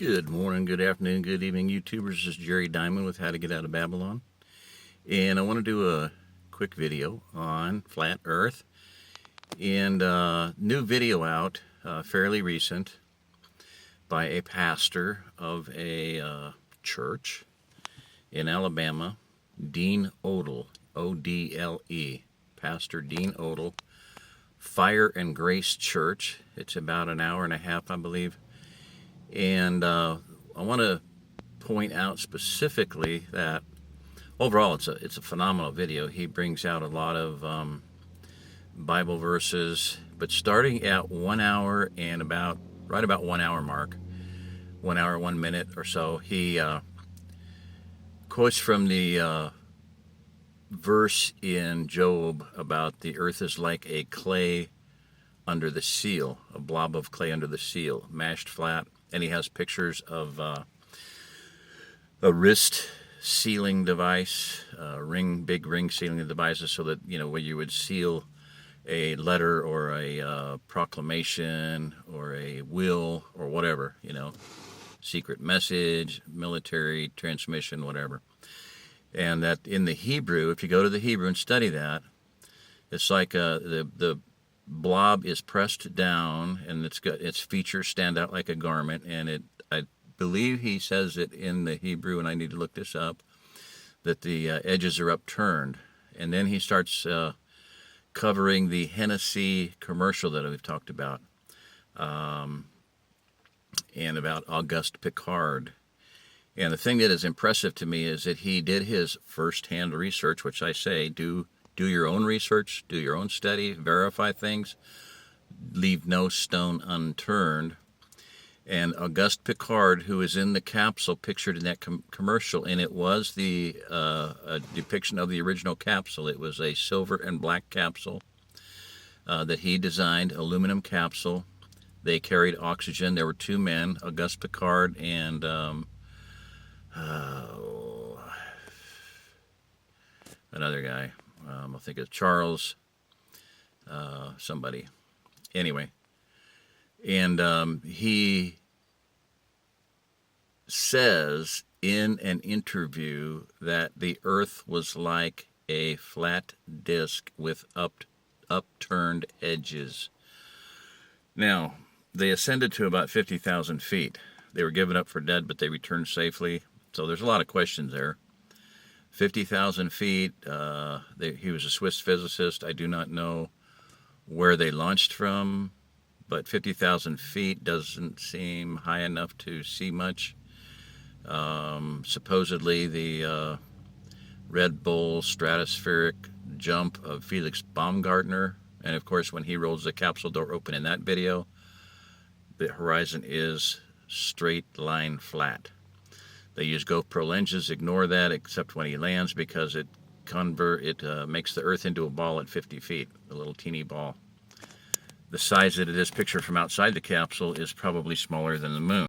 Good morning, good afternoon, good evening, YouTubers. This is Jerry Diamond with How to Get Out of Babylon. And I want to do a quick video on flat earth. And new video out, fairly recent, by a pastor of a church in Alabama, Dean Odle, O-D-L-E, Pastor Dean Odle, Fire and Grace Church. It's about an hour and a half, I believe. And I want to point out specifically that overall it's a phenomenal video. He brings out a lot of Bible verses, but starting at 1 hour and right about 1 hour mark, 1 hour 1 minute or so, he quotes from the verse in Job about the earth is like a clay under the seal, a blob of clay under the seal, mashed flat. And he has pictures of a wrist sealing device, big ring sealing devices, so that, where you would seal a letter or a proclamation or a will or whatever, secret message, military transmission, whatever. And that in the Hebrew, if you go to the Hebrew and study that, it's like the blob is pressed down, and its features stand out like a garment. And I believe he says it in the Hebrew, and I need to look this up, that the edges are upturned. And then he starts covering the Hennessy commercial that we've talked about, and about Auguste Piccard. And the thing that is impressive to me is that he did his first-hand research, which I say, do your own research, do your own study, verify things, leave no stone unturned. And Auguste Piccard, who is in the capsule pictured in that commercial, and it was a depiction of the original capsule. It was a silver and black capsule that he designed, aluminum capsule. They carried oxygen. There were two men, Auguste Piccard and another guy. I think it's Charles somebody. Anyway, and he says in an interview that the earth was like a flat disc with upturned edges. Now, they ascended to about 50,000 feet. They were given up for dead, but they returned safely. So there's a lot of questions there. 50,000 feet. He was a Swiss physicist. I do not know where they launched from, but 50,000 feet doesn't seem high enough to see much. Supposedly the Red Bull stratospheric jump of Felix Baumgartner, and of course when he rolls the capsule door open in that video, the horizon is straight line flat. They use GoPro lenses. Ignore that, except when he lands, because it makes the Earth into a ball at 50 feet, a little teeny ball. The size that it is pictured from outside the capsule is probably smaller than the moon.